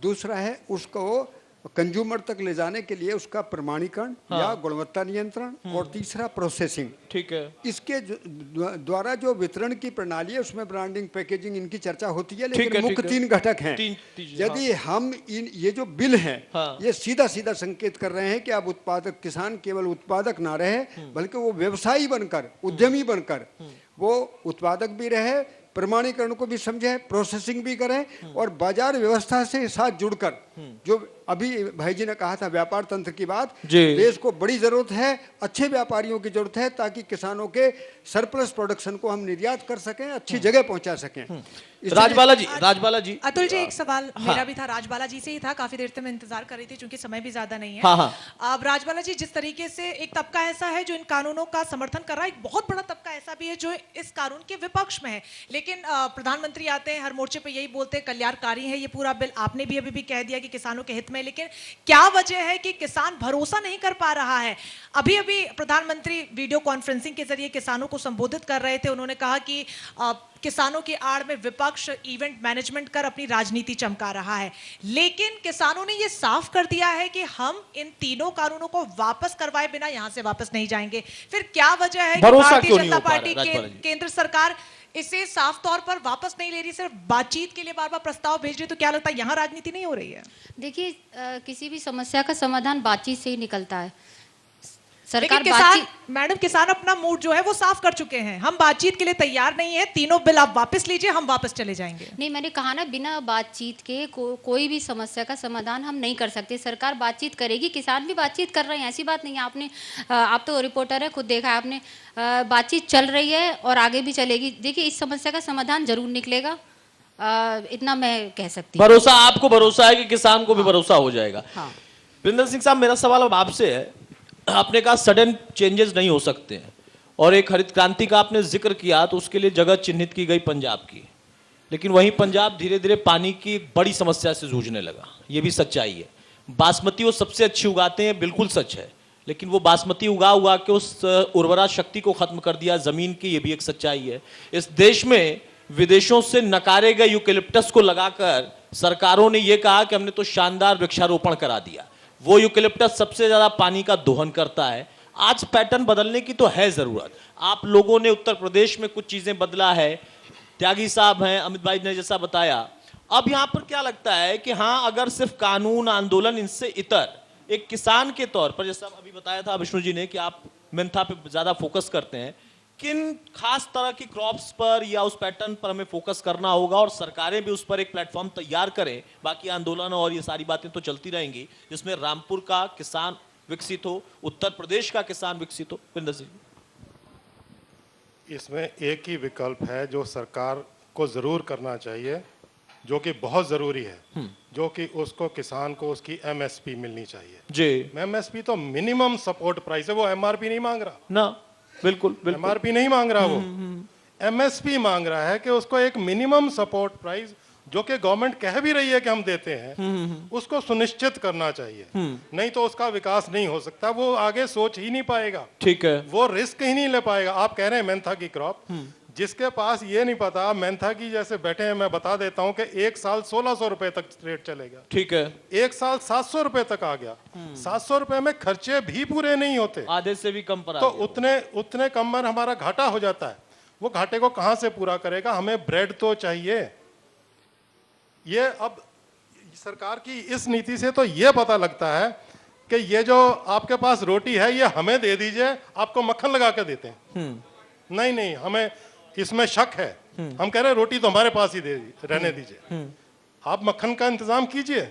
दूसरा है उसको कंज्यूमर तक ले जाने के लिए उसका प्रमाणीकरण या गुणवत्ता नियंत्रण, और तीसरा प्रोसेसिंग। ठीक है। इसके द्वारा जो वितरण की प्रणाली है उसमें ब्रांडिंग, पैकेजिंग, इनकी चर्चा होती है, लेकिन मुख्य 3 घटक हैं। यदि हम ये जो बिल है ये सीधा सीधा संकेत कर रहे हैं कि अब उत्पादक किसान केवल उत्पादक ना रहे, बल्कि वो व्यवसायी बनकर, उद्यमी बनकर वो उत्पादक भी रहे, प्रमाणीकरण को भी समझे, प्रोसेसिंग भी करें, और बाजार व्यवस्था से साथ जुड़कर, जो अभी भाई जी ने कहा था व्यापार तंत्र की बात, देश को बड़ी जरूरत है, अच्छे व्यापारियों की जरूरत है, ताकि किसानों के सरप्लस प्रोडक्शन को हम निर्यात कर सकें, अच्छी जगह पहुंचा सकें। राजबाला जी। अतुल जी, एक सवाल मेरा भी था, राजबाला जी से ही था। काफी देर से मैं इंतजार कर रही थी क्योंकि समय भी ज्यादा नहीं है। अब राजबाला जी, जिस तरीके से एक तबका ऐसा है जो इन कानूनों का समर्थन कर रहा है, एक बहुत बड़ा तबका ऐसा भी है जो इस कानून के विपक्ष में है। लेकिन प्रधानमंत्री आते हैं, हर मोर्चे पे यही बोलते हैं कल्याणकारी है ये पूरा बिल। आपने भी अभी भी कह दिया कि किसानों के हित में, लेकिन क्या वजह है कि किसान भरोसा नहीं कर पा रहा है? अभी अभी प्रधानमंत्री वीडियो कॉन्फ्रेंसिंग के जरिए किसानों को संबोधित कर रहे थे। उन्होंने कहा कि किसानों की आड़ में विपक्ष इवेंट मैनेजमेंट कर अपनी राजनीति चमका रहा है, लेकिन किसानों ने यह साफ कर दिया है कि हम इन तीनों कानूनों को वापस करवाए बिना यहां से वापस नहीं जाएंगे। फिर क्या वजह है कि भारतीय जनता पार्टी, केंद्र सरकार इसे साफ तौर पर वापस नहीं ले रही, सिर्फ बातचीत के लिए बार बार प्रस्ताव भेज रही? तो क्या लगता है यहाँ राजनीति नहीं हो रही है? देखिए, किसी भी समस्या का समाधान बातचीत से ही निकलता है। सरकार किसान मैडम किसान अपना मूड जो है वो साफ कर चुके हैं, हम बातचीत के लिए तैयार नहीं है, तीनों बिल आप वापस लीजिए, हम वापस चले जाएंगे। नहीं, मैंने कहा ना, बिना बातचीत के कोई भी समस्या का समाधान हम नहीं कर सकते। सरकार बातचीत करेगी, किसान भी बातचीत कर रहे हैं, ऐसी बात नहीं है। आप तो रिपोर्टर है, खुद देखा है आपने, बातचीत चल रही है और आगे भी चलेगी। देखिए, इस समस्या का समाधान जरूर निकलेगा, इतना मैं कह सकती हूँ। भरोसा, आपको भरोसा है कि किसान को भी भरोसा हो जाएगा। हाँ। वीरेंद्र सिंह साहब, मेरा सवाल अब आपसे है, आपने कहा सडन चेंजेस नहीं हो सकते हैं और एक हरित क्रांति का आपने जिक्र किया, तो उसके लिए जगह चिन्हित की गई पंजाब की, लेकिन वहीं पंजाब धीरे धीरे पानी की एक बड़ी समस्या से जूझने लगा, ये भी सच्चाई है। बासमती वो सबसे अच्छी उगाते हैं, बिल्कुल सच है, लेकिन वो बासमती उगा उगा के उस उर्वरा शक्ति को खत्म कर दिया जमीन की, ये भी एक सच्चाई है। इस देश में विदेशों से नकारे गए यूकेलिप्टस को लगाकर सरकारों ने यह कहा कि हमने तो शानदार वृक्षारोपण करा दिया। वो यूकेलिप्टस सबसे ज्यादा पानी का दोहन करता है। आज पैटर्न बदलने की तो है जरूरत। आप लोगों ने उत्तर प्रदेश में कुछ चीजें बदला है, त्यागी साहब हैं, अमित भाई ने जैसा बताया। अब यहां पर क्या लगता है कि हाँ, अगर सिर्फ कानून आंदोलन इनसे इतर एक किसान के तौर पर, जैसा अभी बताया था विष्णु जी ने कि आप मेंथा पे ज्यादा फोकस करते हैं, किन खास तरह की क्रॉप्स पर या उस पैटर्न पर हमें फोकस करना होगा और सरकारें भी उस पर एक प्लेटफॉर्म तैयार करें? बाकी आंदोलन और ये सारी बातें तो चलती रहेंगी, जिसमें रामपुर का किसान विकसित हो, उत्तर प्रदेश का किसान विकसित हो। विंदर सिंह, इसमें एक ही विकल्प है जो सरकार को जरूर करना चाहिए, जो कि बहुत जरूरी है, जो कि उसको किसान को उसकी एमएसपी मिलनी चाहिए जी। एमएसपी तो मिनिमम सपोर्ट प्राइस है, वो एमआरपी नहीं मांग रहा ना, बिल्कुल एमआरपी नहीं मांग रहा, वो एमएसपी मांग रहा है कि उसको एक मिनिमम सपोर्ट प्राइस, जो कि गवर्नमेंट कह भी रही है कि हम देते हैं, उसको सुनिश्चित करना चाहिए। नहीं तो उसका विकास नहीं हो सकता, वो आगे सोच ही नहीं पाएगा। ठीक है, वो रिस्क ही नहीं ले पाएगा। आप कह रहे हैं मेंथा की क्रॉप, जिसके पास ये नहीं पता, मेंथा की जैसे बैठे हैं, मैं बता देता हूं कि एक साल 1600 रुपए तक रेट चलेगा। ठीक है, एक साल 700 रुपए तक आ गया। 700 रुपए में खर्चे भी पूरे नहीं होते, आधे से भी कम पर तो उतने कम में हमारा घाटा हो जाता है। वो घाटे को कहां से पूरा करेगा? हमें ब्रेड तो चाहिए। ये अब सरकार की इस नीति से तो ये पता लगता है कि ये जो आपके पास रोटी है ये हमें दे दीजिए, आपको मक्खन लगा के देते हैं। नहीं, हमें इसमें शक है। हम कह रहे हैं रोटी तो हमारे पास ही रहने दीजिए, आप मक्खन का इंतजाम कीजिए।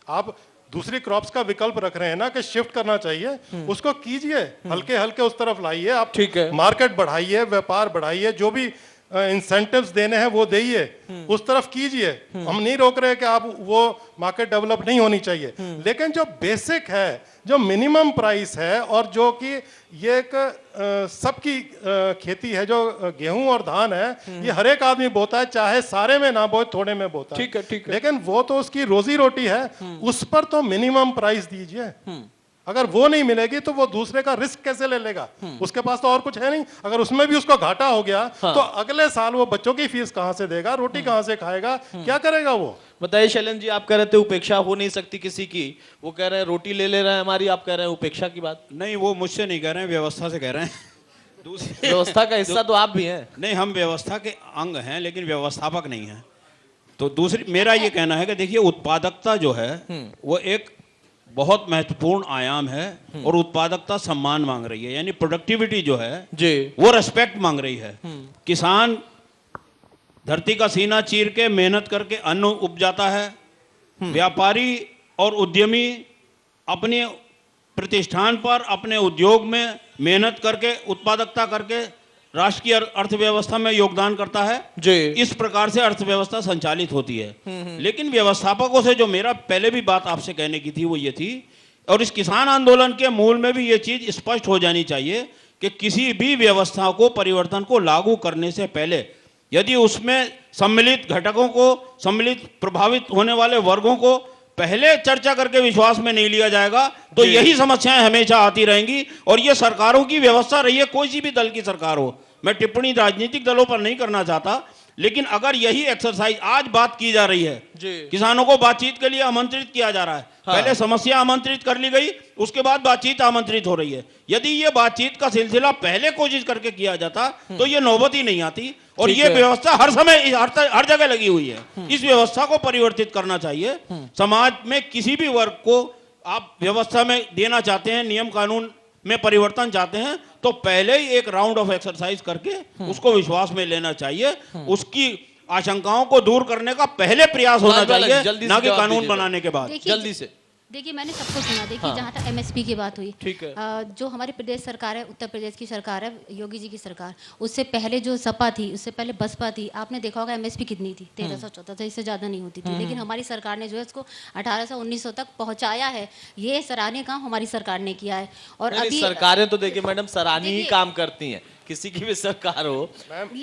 आप दूसरी क्रॉप्स का विकल्प रख रहे हैं ना कि शिफ्ट करना चाहिए, उसको कीजिए, हल्के हल्के उस तरफ लाइए आप। ठीक है, मार्केट बढ़ाइए, व्यापार बढ़ाइए, जो भी इंसेंटिव्स देने हैं वो देइए, उस तरफ कीजिए। हम नहीं रोक रहे कि आप वो मार्केट डेवलप नहीं होनी चाहिए, लेकिन जो बेसिक है, जो मिनिमम प्राइस है, और जो कि ये एक सबकी खेती है, जो गेहूं और धान है, ये हर एक आदमी बोता है, चाहे सारे में ना बोए, थोड़े में बोता है। ठीक है, लेकिन वो तो उसकी रोजी रोटी है, उस पर तो मिनिमम प्राइस दीजिए। अगर वो नहीं मिलेगी तो वो दूसरे का रिस्क कैसे ले लेगा? उसके पास तो और कुछ है नहीं। अगर उसमें भी उसको घाटा हो गया, तो अगले साल वो बच्चों की फीस कहां से देगा, रोटी कहां से खाएगा, क्या करेगा वो? बताइए शैलेंद्र जी, आप कह रहे थे उपेक्षा हो नहीं सकती किसी की, वो कह रहे हैं रोटी ले रहे हैं हमारी, आप कह रहे हैं उपेक्षा की बात। नहीं, वो मुझसे नहीं कह रहे हैं, व्यवस्था से कह रहे हैं। दूसरी व्यवस्था का हिस्सा तो आप भी हैं। नहीं, हम व्यवस्था के अंग हैं, लेकिन व्यवस्थापक नहीं है। तो दूसरी, मेरा ये कहना है कि देखिए, उत्पादकता जो है वो एक बहुत महत्वपूर्ण आयाम है, और उत्पादकता सम्मान मांग रही है, यानी प्रोडक्टिविटी जो है जी, वो रेस्पेक्ट मांग रही है। किसान धरती का सीना चीर के मेहनत करके अन्न उपजाता है। व्यापारी और उद्यमी अपने प्रतिष्ठान पर, अपने उद्योग में मेहनत करके, उत्पादकता करके राष्ट्र की अर्थव्यवस्था में योगदान करता है जी। इस प्रकार से अर्थव्यवस्था संचालित होती है। लेकिन व्यवस्थापकों से जो मेरा पहले भी बात आपसे कहने की थी वो ये थी, और इस किसान आंदोलन के मूल में भी ये चीज स्पष्ट हो जानी चाहिए कि किसी भी व्यवस्था को, परिवर्तन को लागू करने से पहले यदि उसमें सम्मिलित घटकों को, सम्मिलित प्रभावित होने वाले वर्गों को पहले चर्चा करके विश्वास में नहीं लिया जाएगा, तो यही समस्याएं हमेशा आती रहेंगी। और ये सरकारों की व्यवस्था रही है, कोई सी भी दल की सरकार हो, मैं टिप्पणी राजनीतिक दलों पर नहीं करना चाहता, लेकिन अगर यही एक्सरसाइज आज बात की जा रही है, किसानों को बातचीत के लिए आमंत्रित किया जा रहा है, पहले समस्या आमंत्रित कर ली गई, उसके बाद बातचीत आमंत्रित हो रही है। यदि ये बातचीत का सिलसिला पहले कोशिश करके किया जाता तो ये नौबत ही नहीं आती। और ये व्यवस्था हर समय हर जगह लगी हुई है। इस व्यवस्था को परिवर्तित करना चाहिए। समाज में किसी भी वर्ग को आप व्यवस्था में देना चाहते हैं, नियम कानून में परिवर्तन चाहते हैं तो पहले ही एक राउंड ऑफ एक्सरसाइज करके उसको विश्वास में लेना चाहिए। उसकी आशंकाओं को दूर करने का पहले प्रयास होना चाहिए, ना कि कानून बनाने के बाद। जल्दी से देखिए मैंने सबको सुना। देखिए जहाँ तक एमएसपी की बात हुई, ठीक है। जो हमारी प्रदेश सरकार है, उत्तर प्रदेश की सरकार है, योगी जी की सरकार, उससे पहले जो सपा थी, उससे पहले बसपा थी, आपने देखा होगा एमएसपी कितनी थी, 1314 था, इससे ज़्यादा नहीं होती थी। लेकिन हमारी सरकार ने जो है इसको 1800-1900 तक पहुँचाया है। ये सराहनीय काम हमारी सरकार ने किया है। और अभी सरकारें तो देखिए मैडम सराहनीय ही काम करती हैं, किसी की भी सरकार हो।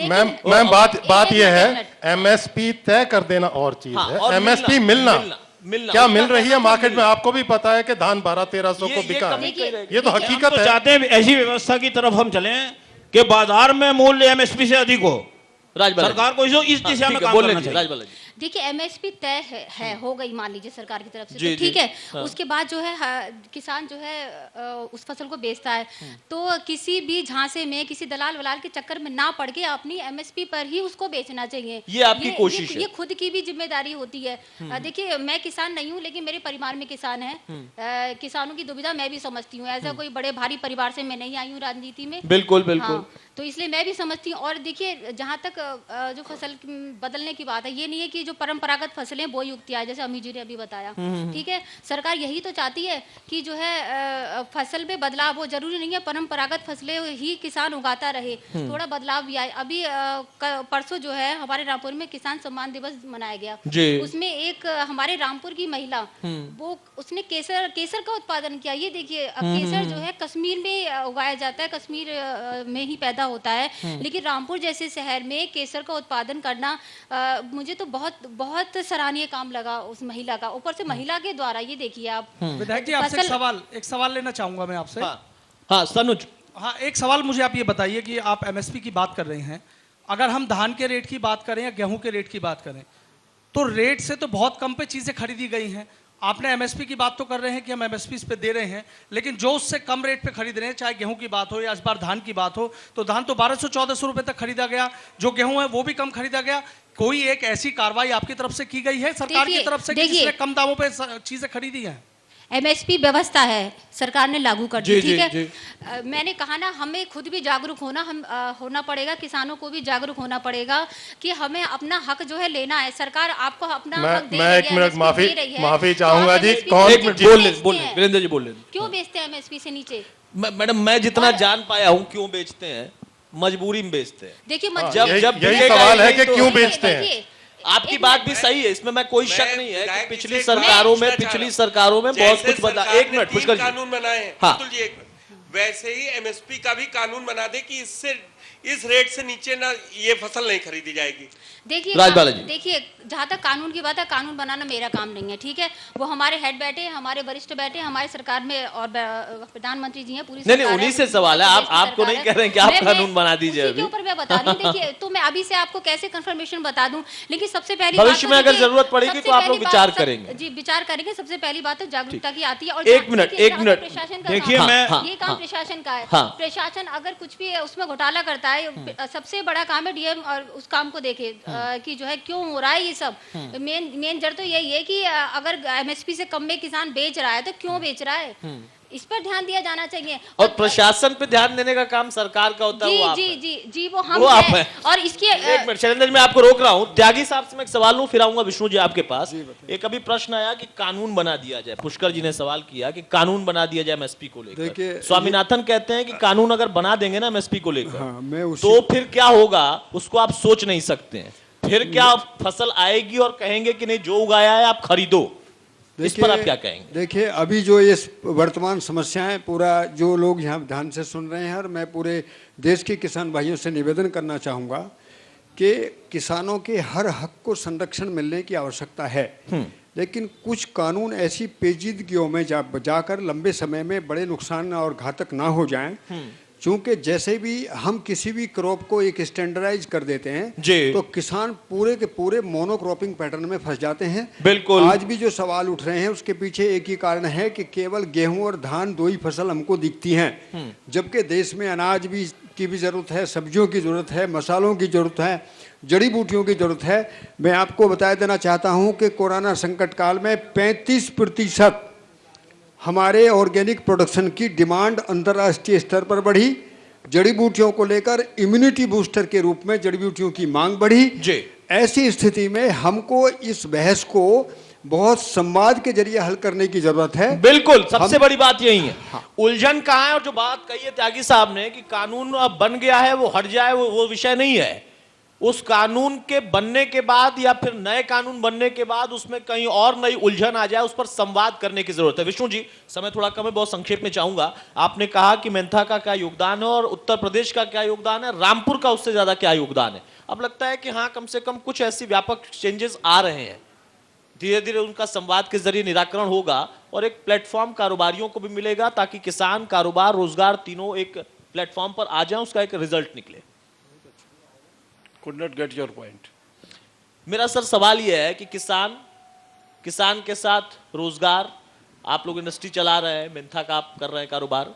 मैम बात ये है, एमएसपी तय कर देना और चीज है, एमएसपी मिलना क्या मिल रही है मार्केट में। आपको भी पता है कि धान 1200-1300 को बिका है, ये तो हकीकत है। चाहते हैं ऐसी व्यवस्था की तरफ हम चलें कि बाजार में मूल्य एमएसपी से अधिक हो। सरकार को इस दिशा में काम करना चाहिए। देखिए एमएसपी तय है हो गई मान लीजिए सरकार की तरफ से, तो ठीक है। उसके बाद जो है किसान जो है उस फसल को बेचता है, तो किसी भी झांसे में, किसी दलाल वलाल के चक्कर में ना पड़ के अपनी एमएसपी पर ही उसको बेचना चाहिए। ये आपकी कोशिश है। ये खुद की भी जिम्मेदारी होती है। देखिए मैं किसान नहीं हूँ, लेकिन मेरे परिवार में किसान है। किसानों की दुविधा मैं भी समझती हूँ। ऐसा कोई बड़े भारी परिवार से मैं नहीं आई हूँ राजनीति में। बिल्कुल बिल्कुल। तो इसलिए मैं भी समझती हूँ। और देखिए जहाँ तक जो फसल बदलने की बात है, ये नहीं है कि जो परंपरागत फसलें वो युक्ति आए, जैसे अम्मी जी ने अभी बताया, ठीक है। सरकार यही तो चाहती है कि जो है फसल में बदलाव हो। जरूरी नहीं है परंपरागत फसलें ही किसान उगाता रहे, थोड़ा बदलाव भी आए। अभी परसों जो है हमारे रामपुर में किसान सम्मान दिवस मनाया गया। उसमें एक हमारे रामपुर की महिला, वो उसने केसर का उत्पादन किया। ये देखिए अब केसर जो है कश्मीर में उगाया जाता है, कश्मीर में ही पैदा होता है, लेकिन रामपुर जैसे शहर में केसर का उत्पादन करना मुझे तो बहुत सराहनीय काम लगा उस महिला का। ऊपर से महिला के द्वारा, ये देखिए आप। विधायक जी आपसे एक सवाल लेना चाहूंगा मैं आपसे। हाँ सनुज। हाँ एक सवाल मुझे आप ये बताइए कि आप एमएसपी की बात कर रहे हैं, अगर हम धान के रेट की बात करें या गेहूं के रेट की बात करें, तो रेट से तो बहुत कम पे चीजें खरीदी गई हैं। आपने एमएसपी की बात तो कर रहे हैं कि हम एमएसपी पे दे रहे हैं, लेकिन जो उससे कम रेट पे खरीद रहे हैं, चाहे गेहूं की बात हो या इस बार धान की बात हो, तो धान तो 1200-1400 रुपए तक खरीदा गया, जो गेहूं है वो भी कम खरीदा गया। कोई एक ऐसी कार्रवाई आपकी तरफ से की गई है सरकार की तरफ से कि जिसने कम दामों पे चीजें खरीदी हैं? एमएसपी व्यवस्था है, सरकार ने लागू कर दी, ठीक है। मैंने कहा ना, हमें खुद भी जागरूक होना पड़ेगा, किसानों को भी जागरूक होना पड़ेगा कि हमें अपना हक जो है लेना है। सरकार आपको अपना हक दे रही है। मैं एक मिनट माफी चाहूंगा जी, कौन वीरेंद्र जी बोल। क्यों बेचते हैं एमएसपी से नीचे? मैडम मैं जितना जान पाया हूँ क्यों बेचते हैं, मजबूरी में बेचते हैं। देखिए जब यही सवाल है कि क्यों बेचते हैं। आपकी बात भी सही है, इसमें मैं कोई शक नहीं है कि पिछली सरकारों में बहुत कुछ बदला। एक मिनट पुष्कर जी, कानून बनाए हैं। हाँ। वैसे ही एमएसपी का भी कानून बना दे कि इससे इस रेट से नीचे ना ये फसल नहीं खरीदी जाएगी। देखिए जहाँ तक कानून की बात है, कानून बनाना मेरा काम नहीं है, ठीक है। वो हमारे हेड बैठे, हमारे वरिष्ठ बैठे, हमारे सरकार में और प्रधानमंत्री जी हैं, पूरी नहीं उन्हीं से सवाल है। आपको नहीं कह रहे हैं कि आप कानून बना दीजिए। अभी ऊपर मैं बता रही हूँ। देखिए तो मैं अभी से आपको कैसे कंफर्मेशन बता दूं, लेकिन सबसे पहली भविष्य में अगर जरूरत पड़ेगी तो आप लोग विचार करेंगे। जी विचार करेंगे। सबसे पहली बात तो जागरूकता की आती है। और एक मिनट प्रशासन का देखिए, ये काम प्रशासन का है। प्रशासन अगर कुछ भी उसमें घोटाला करता है, सबसे बड़ा काम है डीएम और उस काम को देखे कि जो है क्यों हो रहा है ये सब। मेन जड़ तो यही है कि अगर एमएसपी से कम में किसान बेच रहा है तो क्यों बेच रहा है, इस पर ध्यान दिया जाना चाहिए। और प्रशासन पे ध्यान देने का काम सरकार का होता है। जी वो हम हैं। और इसके एक मिनट शैलेंद्र जी, मैं आपको रोक रहा हूँ। त्यागी साहब से मैं एक सवाल लूं, फिर आऊंगा विष्णु जी आपके पास। एक अभी प्रश्न आया कि कानून बना दिया जाए, पुष्कर जी ने सवाल किया कि कानून बना दिया जाए एमएसपी को लेकर। स्वामीनाथन कहते हैं कि कानून अगर बना देंगे ना एमएसपी को लेकर, तो फिर क्या होगा उसको आप सोच नहीं सकते हैं। फिर क्या फसल आएगी और कहेंगे कि नहीं जो उगाया है आप खरीदो। इस पर आप क्या कहेंगे? देखिए अभी जो ये वर्तमान समस्याएं, पूरा जो लोग यहाँ ध्यान से सुन रहे हैं, और मैं पूरे देश के किसान भाइयों से निवेदन करना चाहूँगा कि किसानों के हर हक को संरक्षण मिलने की आवश्यकता है, लेकिन कुछ कानून ऐसी पेचीदगियों में जाकर लंबे समय में बड़े नुकसान और घातक ना हो जाएं। चूंकि जैसे भी हम किसी भी क्रॉप को एक स्टैंडर्डाइज कर देते हैं तो किसान पूरे के पूरे मोनोक्रॉपिंग पैटर्न में फंस जाते हैं। बिल्कुल। आज भी जो सवाल उठ रहे हैं उसके पीछे एक ही कारण है कि केवल गेहूं और धान दो ही फसल हमको दिखती हैं, जबकि देश में अनाज भी की भी जरूरत है, सब्जियों की जरूरत है, मसालों की जरूरत है, जड़ी बूटियों की जरूरत है। मैं आपको बता देना चाहता हूं कि कोरोना संकट काल में 35% हमारे ऑर्गेनिक प्रोडक्शन की डिमांड अंतर्राष्ट्रीय स्तर पर बढ़ी, जड़ी बूटियों को लेकर इम्यूनिटी बूस्टर के रूप में जड़ी बूटियों की मांग बढ़ी जी। ऐसी स्थिति में हमको इस बहस को बहुत संवाद के जरिए हल करने की जरूरत है। बिल्कुल, सबसे बड़ी बात यही है। हाँ। उलझन कहां है, और जो बात कही है त्यागी साहब ने कि कानून अब बन गया है वो हट जाए, वो विषय नहीं है। उस कानून के बनने के बाद या फिर नए कानून बनने के बाद उसमें कहीं और नई उलझन आ जाए, उस पर संवाद करने की जरूरत है। विष्णु जी, समय थोड़ा कम है, बहुत संक्षेप में चाहूंगा। आपने कहा कि मेंथा का क्या योगदान है और उत्तर प्रदेश का क्या योगदान है, रामपुर का उससे ज्यादा क्या योगदान है। अब लगता है कि हाँ, कम से कम कुछ ऐसी व्यापक चेंजेस आ रहे हैं, धीरे धीरे उनका संवाद के जरिए निराकरण होगा और एक प्लेटफॉर्म कारोबारियों को भी मिलेगा ताकि किसान, कारोबार, रोजगार तीनों एक प्लेटफॉर्म पर आ जाएं, उसका एक रिजल्ट निकले। Could not get your point. मेरा सर सवाल यह है कि किसान के साथ रोजगार, आप लोग इंडस्ट्री चला रहे हैं, मेंथा का आप कर रहे हैं कारोबार,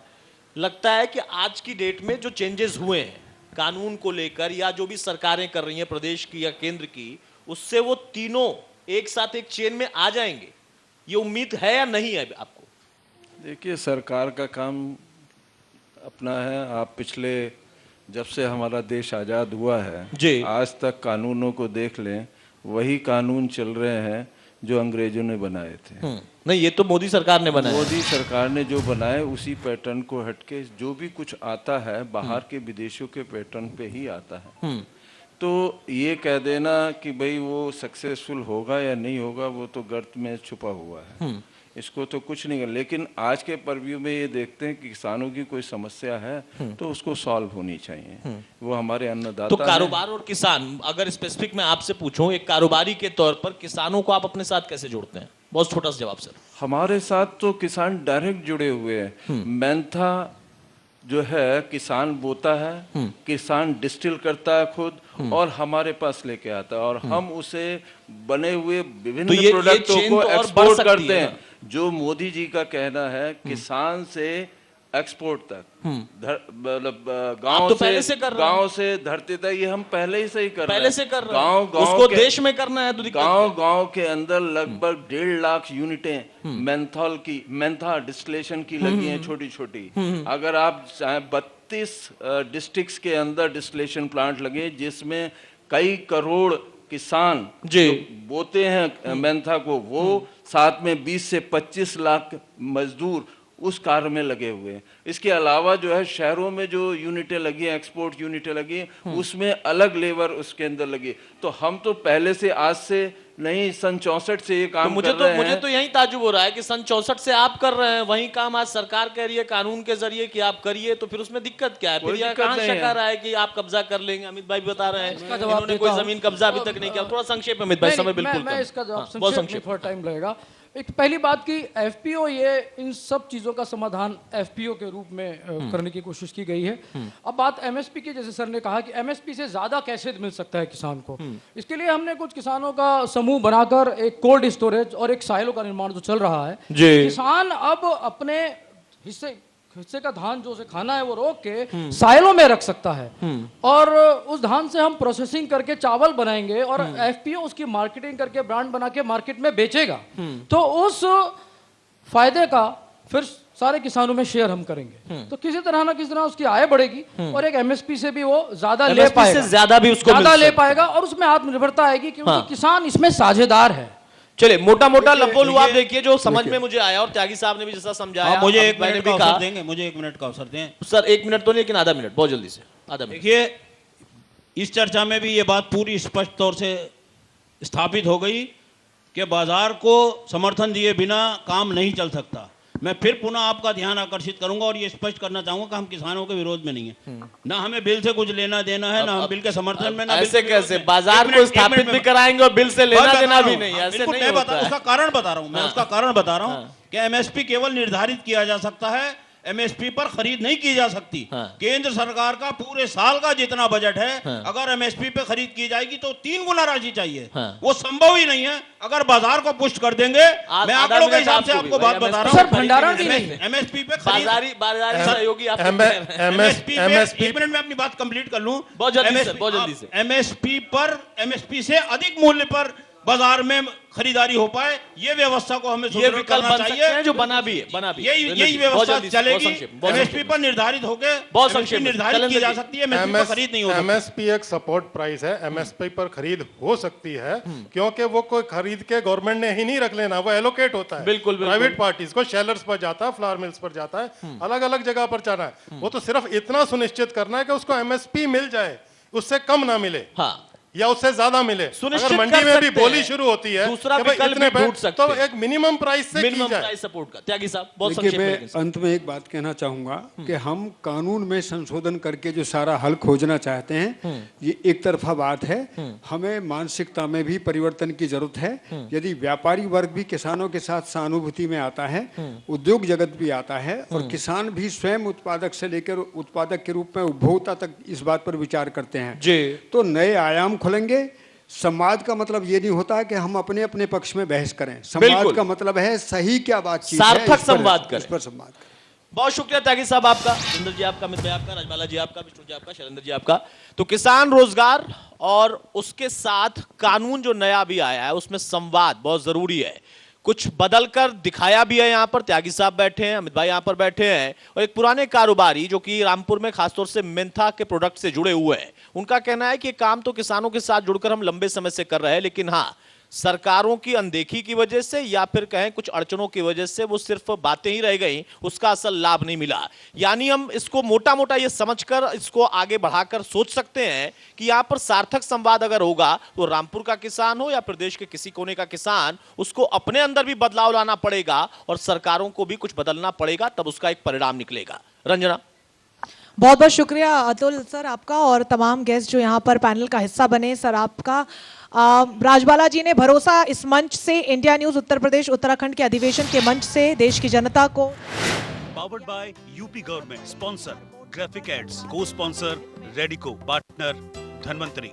लगता है कि आज की डेट में जो चेंजेस हुए हैं कानून को लेकर या जो भी सरकारें कर रही हैं प्रदेश की या केंद्र की, उससे वो तीनों एक साथ एक चेन में आ जाएंगे, ये उम्मीद है या नहीं है आपको? देखिए, सरकार का काम अपना है। आप पिछले जब से हमारा देश आज़ाद हुआ है आज तक कानूनों को देख लें, वही कानून चल रहे हैं जो अंग्रेजों ने बनाए थे। नहीं, ये तो मोदी सरकार ने बनाया। मोदी सरकार ने जो बनाए उसी पैटर्न को हटके जो भी कुछ आता है बाहर के विदेशों के पैटर्न पे ही आता है। तो ये कह देना कि भाई वो सक्सेसफुल होगा या नहीं होगा, वो तो गर्त में छुपा हुआ है, इसको तो कुछ नहीं कर। लेकिन आज के परव्यू में ये देखते हैं कि किसानों की कोई समस्या है तो उसको सॉल्व होनी चाहिए, वो हमारे अन्नदाता। तो कारोबार और किसान, अगर स्पेसिफिक मैं आपसे पूछूं एक कारोबारी के तौर पर, किसानों को आप अपने साथ कैसे जोड़ते हैं? बहुत छोटा सा जवाब सर। हमारे साथ तो किसान डायरेक्ट जुड़े हुए हैं। मेंथा जो है किसान बोता है, किसान डिस्टिल करता है खुद और हमारे पास लेके आता है और हम उसे बने हुए विभिन्न प्रोडक्टों को एक्सपोर्ट करते हैं। जो मोदी जी का कहना है किसान से एक्सपोर्ट तक, मतलब गांव से धरती तक, ये हम पहले ही से ही कर रहे हैं। गांव उसको देश में करना है तो गांव के अंदर लगभग 1.5 लाख यूनिटें मेंथा डिस्टिलेशन की लगी हैं, छोटी छोटी। अगर आप 32 डिस्ट्रिक्ट्स के अंदर डिस्टिलेशन प्लांट लगे जिसमें कई करोड़ किसान जो बोते हैं मेंथा को, वो साथ में 20 से 25 लाख मजदूर उस कार्य में लगे हुए हैं। इसके अलावा जो है शहरों में जो यूनिटें लगी हैं, एक्सपोर्ट यूनिटें लगी हैं, उसमें अलग लेबर उसके अंदर लगी। तो हम तो पहले से, आज से नहीं, सन 64 से ये काम कर रहे हैं। मुझे तो यही ताज्जुब हो रहा है कि सन 64 से आप कर रहे हैं, वही काम आज सरकार कह रही है कानून के जरिए कि आप करिए, तो फिर उसमें दिक्कत क्या है? फिर यहाँ कहाँ शक आ रहा है कि आप कब्जा कर लेंगे? अमित भाई बता रहे हैं इन्होंने कोई जमीन कब्जा अभी तक नहीं किया। थोड़ा संक्षेप में अमित भाई, समय बिल्कुल मैं इसका जवाब बहुत संक्षेप में, टाइम लगेगा। एक पहली बात की एफपीओ, ये इन सब चीज़ों का समाधान एफपीओ के रूप में करने की कोशिश की गई है। अब बात एमएसपी की, जैसे सर ने कहा कि एमएसपी से ज़्यादा कैसे मिल सकता है किसान को, इसके लिए हमने कुछ किसानों का समूह बनाकर एक कोल्ड स्टोरेज और एक साइलो का निर्माण जो चल रहा है। किसान अब अपने हिस्से का धान जो उसे खाना है वो रोक के साइलो में रख सकता है और उस धान से हम प्रोसेसिंग करके चावल बनाएंगे और एफपीओ उसकी मार्केटिंग करके ब्रांड बना के मार्केट में बेचेगा। तो उस फायदे का फिर सारे किसानों में शेयर हम करेंगे, तो किसी तरह ना किसी तरह उसकी आय बढ़ेगी और एक एमएसपी से भी वो ज्यादा ले पाएगा, ज्यादा ले पाएगा और उसमें आत्मनिर्भरता आएगी क्योंकि किसान इसमें साझेदार है। चलिए, मोटा मोटा लब्बोलू आप देखिए जो समझ में मुझे आया और त्यागी साहब ने भी जैसा समझाया। मुझे 1 मिनट का अवसर देंगे? मुझे 1 मिनट का अवसर दें सर। 1 मिनट तो नहीं, लेकिन आधा मिनट, बहुत जल्दी से आधा मिनट। देखिए, इस चर्चा में भी ये बात पूरी स्पष्ट तौर से स्थापित हो गई कि बाजार को समर्थन दिए बिना काम नहीं चल सकता। मैं फिर पुनः आपका ध्यान आकर्षित करूंगा और ये स्पष्ट करना चाहूंगा कि हम किसानों के विरोध में नहीं है, ना हमें बिल से कुछ लेना देना है, ना हम बिल के समर्थन में, ना ऐसे कैसे बाजार को स्थापित भी कराएंगे और बिल से लेना देना भी नहीं, ऐसे नहीं होता है। उसका कारण बता रहा हूं मैं, उसका कारण बता रहा हूं कि एमएसपी केवल निर्धारित किया जा सकता है, एमएसपी पर खरीद नहीं की जा सकती। केंद्र सरकार का पूरे साल का जितना बजट है, अगर एमएसपी पे खरीद की जाएगी तो 3 गुना राशि चाहिए। वो संभव ही नहीं है। अगर बाजार को पुष्ट कर देंगे, मैं आंकड़ों के हिसाब से आपको बात बता रहा हूं, सर भंडारण भी नहीं है एमएसपी पे बाजारी सहयोगी। एमएसपी पे 1 मिनट में अपनी बात कंप्लीट कर लूं, बहुत जल्दी से। एमएसपी से अधिक मूल्य पर बाजार में खरीदारी हो पाए, ये व्यवस्था को हमें ये सुदृढ़ विकल्प करना बन सकते चाहिए। हैं जो बना भी है। यही व्यवस्था चलेगी। एमएसपी पर निर्धारित होकर बहुत MSP संक्षेप में। निर्धारित की जा सकती है, एमएसपी पर खरीद नहीं हो सकती। एमएसपी एक सपोर्ट प्राइस है, एमएसपी पर खरीद हो सकती है, क्योंकि वो कोई खरीद के गवर्नमेंट ने ही नहीं रख लेना, वो एलोकेट होता है। बिल्कुल, बिल्कुल। प्राइवेट पार्टीज को, शेलर्स पर जाता है, फ्लावर मिल्स पर जाता है, अलग अलग जगह पर जाना है। वो तो सिर्फ इतना सुनिश्चित करना है कि उसको एमएसपी मिल जाए, उससे कम ना मिले, हाँ, या उससे ज्यादा मिले। सुनिश्चित अगर मंडी कर में भी सकते बोली हैं। शुरू होती है दूसरा कि भाई विकल्प इतने भी ढूंढ पे, सकते तो हैं। एक मिनिमम प्राइस से मिनिमम की जाए। प्राइस सपोर्ट का। त्यागी साहब बहुत देखिए, संक्षेप में मैं लेकिन। अंत में एक बात कहना चाहूंगा कि हम कानून में संशोधन करके जो सारा हल खोजना चाहते हैं, ये एक तरफा बात है। हमें मानसिकता में भी परिवर्तन की जरूरत है। यदि व्यापारी वर्ग भी किसानों के साथ सहानुभूति में आता है, उद्योग जगत भी आता है, और किसान भी स्वयं उत्पादक से लेकर उत्पादक के रूप में उपभोक्ता तक इस बात पर विचार करते हैं, तो नए आयाम खुलेंगे। संवाद का मतलब ये नहीं होता है कि हम अपने अपने पक्ष में बहस करें। संवाद का मतलब है सही क्या बातचीत है, सार्थक संवाद करें। इस पर संवाद करें। बहुत शुक्रिया त्यागी साहब आपका, सुंदर जी आपका, अमित भाई आपका, राजबाला जी आपका, विष्णु जी आपका, शैलेंद्र जी आपका। तो किसान रोजगार और उसके साथ कानून जो नया भी आया है उसमें संवाद बहुत जरूरी है। कुछ बदल कर दिखाया भी है। यहाँ पर त्यागी साहब बैठे हैं, अमित भाई यहाँ पर बैठे हैं, और एक पुराने कारोबारी जो कि रामपुर में खासतौर से मेंथा के प्रोडक्ट से जुड़े हुए हैं, उनका कहना है कि काम तो किसानों के साथ जुड़कर हम लंबे समय से कर रहे हैं, लेकिन हाँ, सरकारों की अनदेखी की वजह से या फिर कहें कुछ अड़चनों की वजह से वो सिर्फ बातें ही रह गई, उसका असल लाभ नहीं मिला। यानी हम इसको मोटा मोटा ये समझकर इसको आगे बढ़ाकर सोच सकते हैं कि यहाँ पर सार्थक संवाद अगर होगा तो रामपुर का किसान हो या प्रदेश के किसी कोने का किसान, उसको अपने अंदर भी बदलाव लाना पड़ेगा और सरकारों को भी कुछ बदलना पड़ेगा, तब उसका एक परिणाम निकलेगा। रंजना, बहुत बहुत शुक्रिया अतुल सर आपका और तमाम गेस्ट जो यहाँ पर पैनल का हिस्सा बने। सर आपका राजबाला जी ने भरोसा इस मंच से, इंडिया न्यूज उत्तर प्रदेश उत्तराखंड के अधिवेशन के मंच से देश की जनता को। Powered by UP government, sponsor graphic ads, co sponsor Radico, partner Dhanvantari.